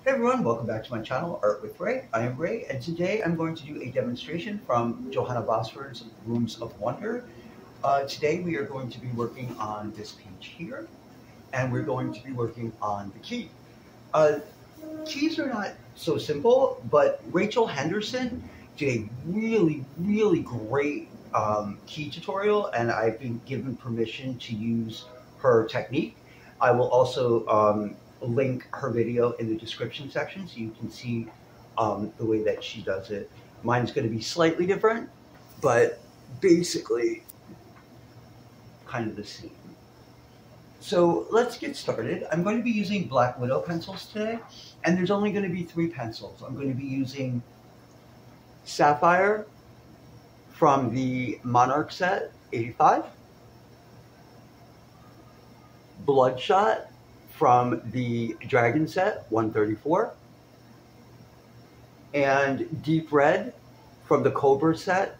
Hey everyone, welcome back to my channel, Art with Ray. I am Ray, and today I'm going to do a demonstration from Johanna Bosford's Rooms of Wonder. Today we are going to be working on this page here, and we're going to be working on the key. Uh, Keys are not so simple, but Rachel Henderson did a really great key tutorial, and I've been given permission to use her technique. I will also link her video in the description section so you can see the way that she does it. Mine's going to be slightly different, but basically kind of the same. So let's get started. I'm going to be using Black Widow pencils today, and there's only going to be 3 pencils. I'm going to be using Sapphire from the Monarch set 85, Bloodshot from the Dragon set 134, and Deep Red from the Cobra set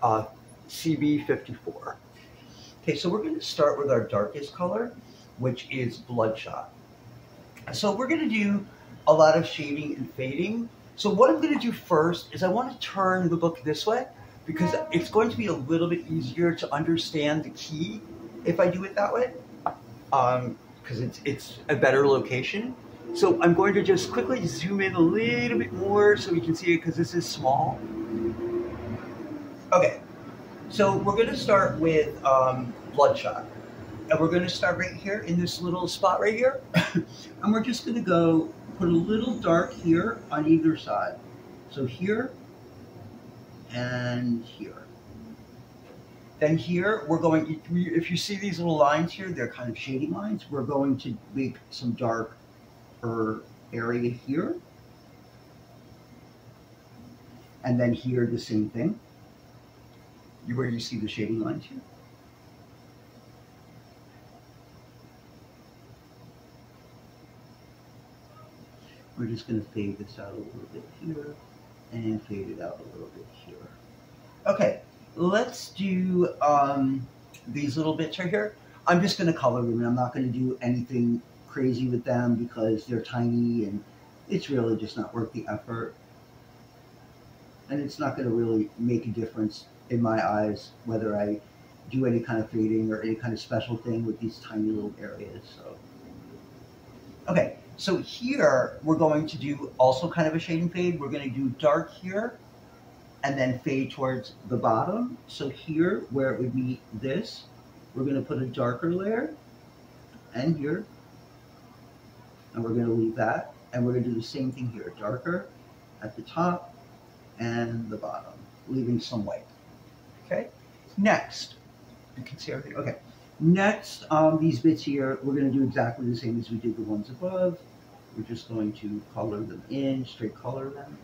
CB 54. Okay, so we're going to start with our darkest color, which is Bloodshot. So we're going to do a lot of shading and fading. So what I'm going to do first is I want to turn the book this way because it's going to be a little bit easier to understand the key if I do it that way, because it's a better location. So I'm going to just quickly zoom in a little bit more so we can see it because this is small. Okay, so we're going to start with Bloodshot. And we're going to start right here in this little spot right here. And we're just going to go put a little dark here on either side. So here and here. Then here, we're going, if you see these little lines here, they're kind of shading lines. We're going to make some darker area here. And then here, the same thing. Where you see the shading lines here. We're just going to fade this out a little bit here and fade it out a little bit here. Okay, let's do these little bits right here. I'm just going to color them, and I'm not going to do anything crazy with them because they're tiny and it's really just not worth the effort. And it's not going to really make a difference in my eyes whether I do any kind of fading or any kind of special thing with these tiny little areas. So, okay. So here, we're going to do also kind of a shade and fade. We're going to do dark here, and then fade towards the bottom. So here, where it would meet this, we're going to put a darker layer, and here, and we're going to leave that. And we're going to do the same thing here, darker at the top and the bottom, leaving some white. Okay, next, you can see everything. Okay. Next, these bits here, we're going to do exactly the same as we did the ones above. We're just going to color them in, straight color them.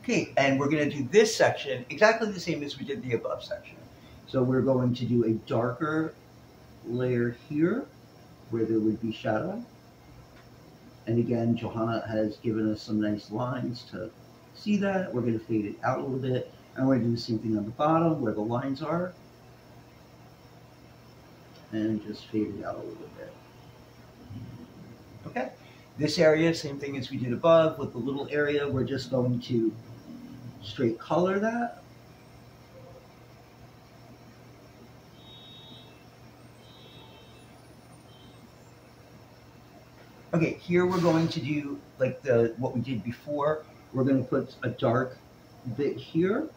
Okay, and we're going to do this section exactly the same as we did the above section. So we're going to do a darker layer here where there would be shadow. And again, Johanna has given us some nice lines to see that. We're going to fade it out a little bit. And we're going to do the same thing on the bottom where the lines are. And just fade it out a little bit. Okay. This area, same thing as we did above with the little area. We're just going to straight color that. Okay, here we're going to do like what we did before. We're going to put a dark bit here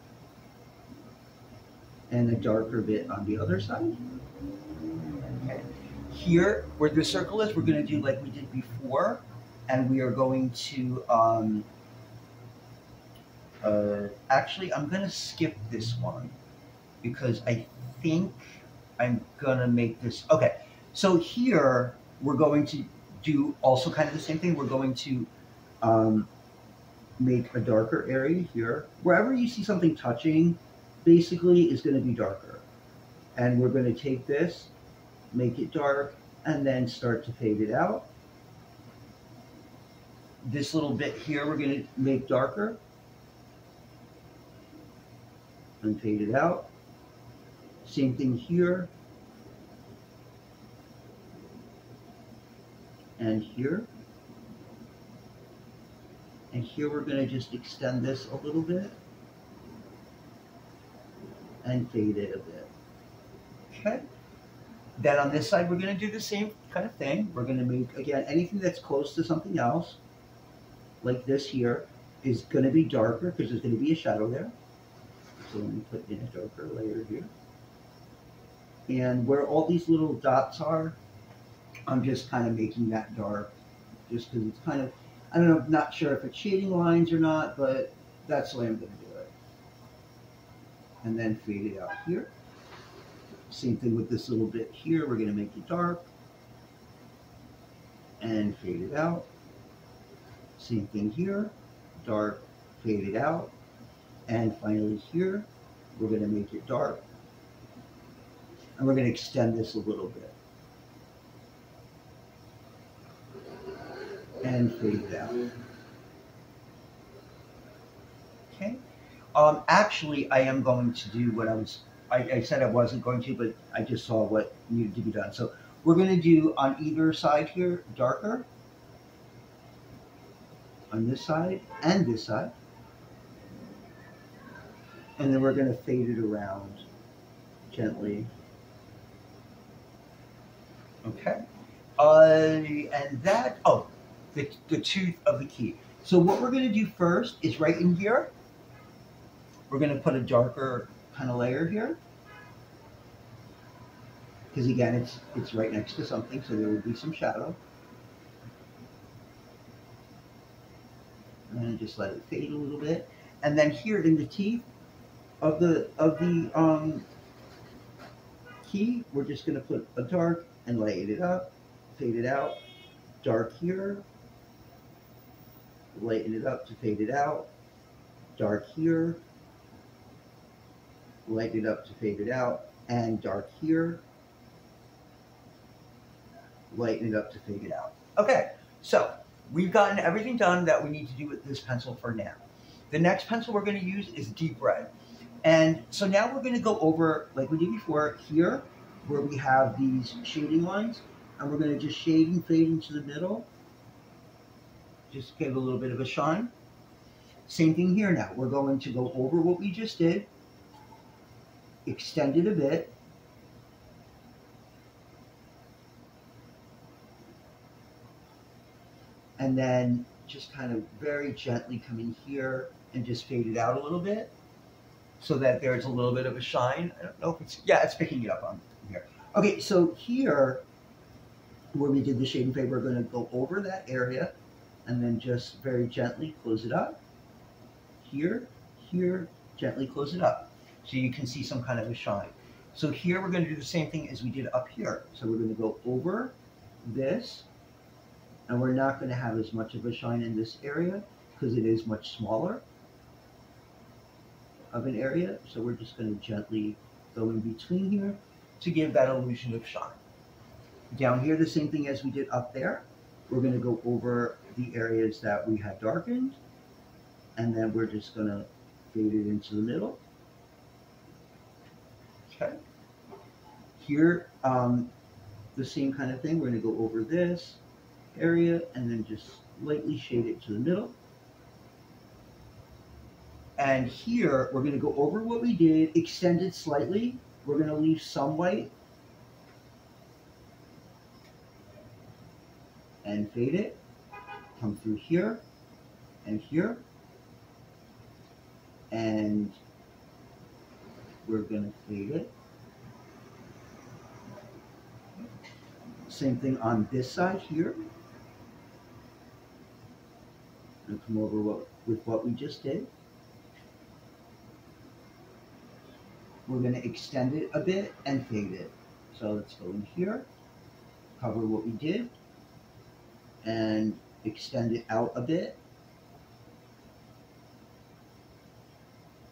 and a darker bit on the other side. Okay. Here, where the circle is, we're going to do like we did before, and we are going to, actually, I'm going to skip this one because I think I'm going to make this, okay. So here, we're going to do also kind of the same thing. We're going to make a darker area here. Wherever you see something touching, basically is going to be darker. And we're going to take this, make it dark, and then start to fade it out. This little bit here we're going to make darker and fade it out. Same thing here and here. And here we're going to just extend this a little bit and fade it a bit. Okay. Then on this side, we're going to do the same kind of thing. We're going to make, again, anything that's close to something else, like this here, is going to be darker because there's going to be a shadow there. So let me put in a darker layer here. And where all these little dots are, I'm just kind of making that dark just because it's kind of, I don't know, not sure if it's shading lines or not, but that's the way I'm going to do it. And then fade it out here. Same thing with this little bit here. We're going to make it dark and fade it out. Same thing here, dark, fade it out. And finally here, we're going to make it dark. And we're going to extend this a little bit. And fade it out. Okay. Actually, I am going to do what I said I wasn't going to, but I just saw what needed to be done. So we're going to do on either side here, darker. On this side and this side. And then we're going to fade it around gently. Okay. And that, oh, the tooth of the key. So what we're going to do first is right in here, we're going to put a darker kind of layer here. Because again, it's right next to something, so there will be some shadow. And just let it fade a little bit. And then here in the teeth of the key, we're just going to put a dark and lighten it up, fade it out, dark here, lighten it up to fade it out, dark here, lighten it up to fade it out, and dark here, lighten it up to fade it out. Okay, so we've gotten everything done that we need to do with this pencil for now. The next pencil we're going to use is deep red. And so now we're going to go over, like we did before, here, where we have these shading lines, and we're going to just shade and fade into the middle. Just give a little bit of a shine. Same thing here now. We're going to go over what we just did, extend it a bit, and then just kind of very gently come in here and just fade it out a little bit so that there's a little bit of a shine. I don't know if it's, yeah, it's picking it up on here. Okay, so here, where we did the shade and fade, we're going to go over that area and then just very gently close it up. Here, here, gently close it up. So you can see some kind of a shine. So here we're going to do the same thing as we did up here. So we're going to go over this, and we're not going to have as much of a shine in this area because it is much smaller of an area. So we're just going to gently go in between here to give that illusion of shine. Down here, the same thing as we did up there. We're going to go over the areas that we had darkened, and then we're just going to fade it into the middle. Okay. Here, the same kind of thing. We're going to go over this area and then just lightly shade it to the middle. And here, we're going to go over what we did, extend it slightly. We're going to leave some white and fade it. Come through here and here. And we're going to fade it. Same thing on this side here. And come over with what we just did. We're going to extend it a bit and fade it. So let's go in here, cover what we did, and extend it out a bit.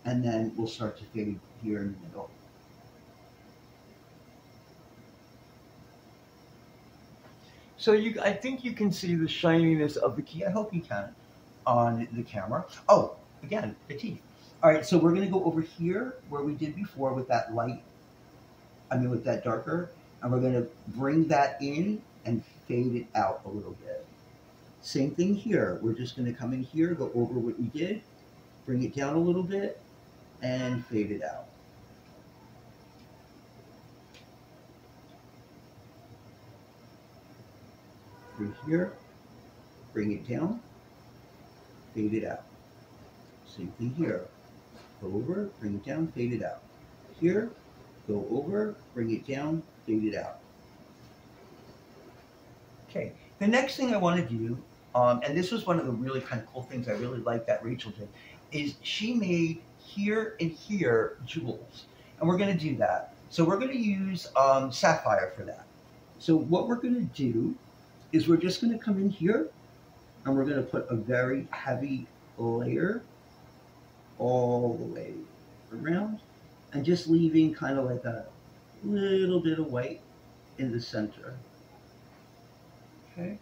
And then we'll start to fade here in the middle. So I think you can see the shininess of the key. I hope you can on the camera. Oh, again, the teeth. All right, so we're going to go over here where we did before with that light with that darker, and we're going to bring that in and fade it out a little bit. Same thing here. We're just going to come in here, go over what we did, bring it down a little bit, and fade it out. Through here, bring it down, fade it out. Same thing here. Go over, bring it down, fade it out. Here, go over, bring it down, fade it out. Okay, the next thing I want to do, and this was one of the really kind of cool things I really liked that Rachel did, is she made here and here jewels. And we're going to do that. So we're going to use sapphire for that. So what we're going to do is we're just going to come in here and we're going to put a very heavy layer all the way around and just leaving kind of like a little bit of white in the center. Okay.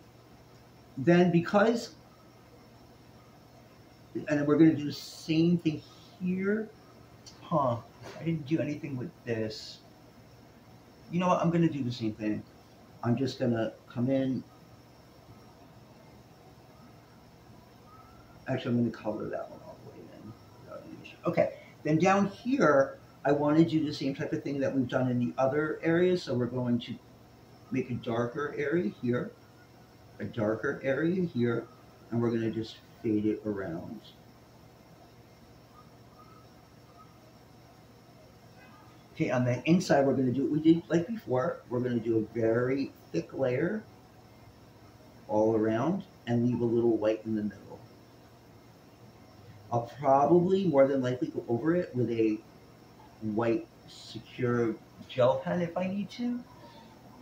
Then because, and then we're going to do the same thing here. I didn't do anything with this. You know what? I'm going to do the same thing. I'm just going to come in. Actually, I'm going to color that one all the way in. Okay. Then down here, I want to do the same type of thing that we've done in the other areas. So we're going to make a darker area here, a darker area here, and we're going to just fade it around. Okay, on the inside, we're going to do what we did like before. We're going to do a very thick layer all around and leave a little white in the middle. I'll probably, more than likely, go over it with a white secure gel pen if I need to.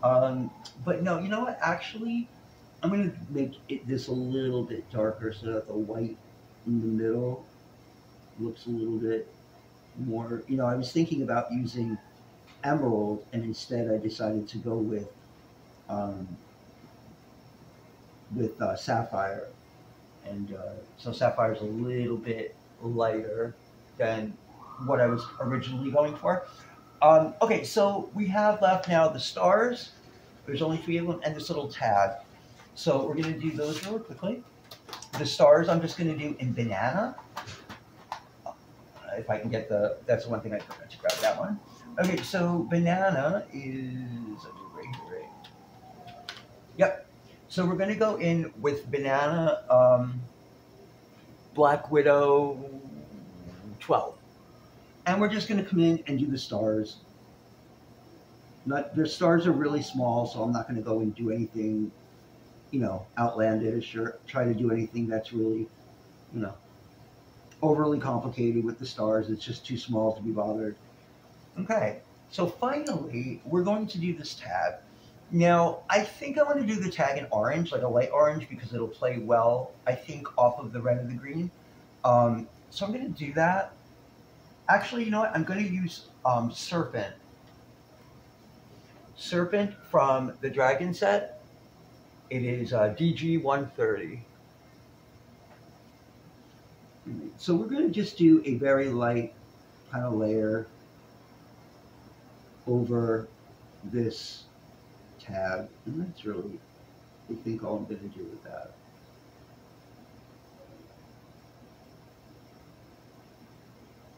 But no, you know what? Actually, I'm going to make this a little bit darker so that the white in the middle looks a little bit more, I was thinking about using emerald, and instead I decided to go with sapphire. And so sapphire is a little bit lighter than what I was originally going for. Okay, so we have left now the stars. There's only 3 of them, and this little tag. So we're going to do those really quickly. The stars I'm just going to do in banana. If I can get that's the one thing I forgot to grab that one. Okay, so banana is right here, right? Yep. So we're going to go in with banana Black Widow 12. And we're just going to come in and do the stars. The stars are really small, so I'm not going to go and do anything, outlandish or try to do anything that's really, overly complicated with the stars. It's just too small to be bothered. Okay, so finally, we're going to do this tag. Now, I think I want to do the tag in orange, like a light orange, because it'll play well, I think, off of the red and the green. So I'm going to do that. Actually, you know what? I'm going to use Serpent. Serpent from the Dragon set. It is DG 130. So we're going to just do a very light kind of layer over this tab, and that's really, I think, all I'm going to do with that.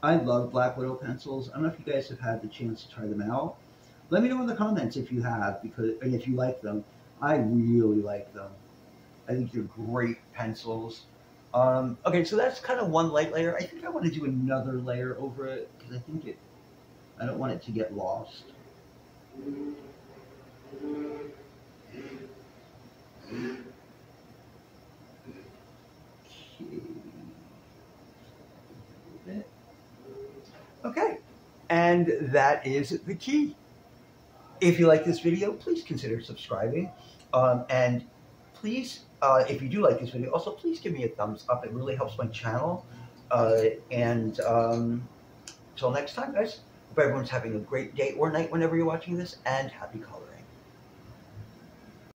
I love Black Widow pencils. I don't know if you guys have had the chance to try them out. Let me know in the comments if you have, and if you like them. I really like them. I think they're great pencils. Okay, so that's kind of one light layer. I think I want to do another layer over it because I don't want it to get lost. Okay, and that is the key. If you like this video, please consider subscribing, and please, if you do like this video, also please give me a thumbs up. It really helps my channel. And until next time, guys, hope everyone's having a great day or night whenever you're watching this, and happy coloring.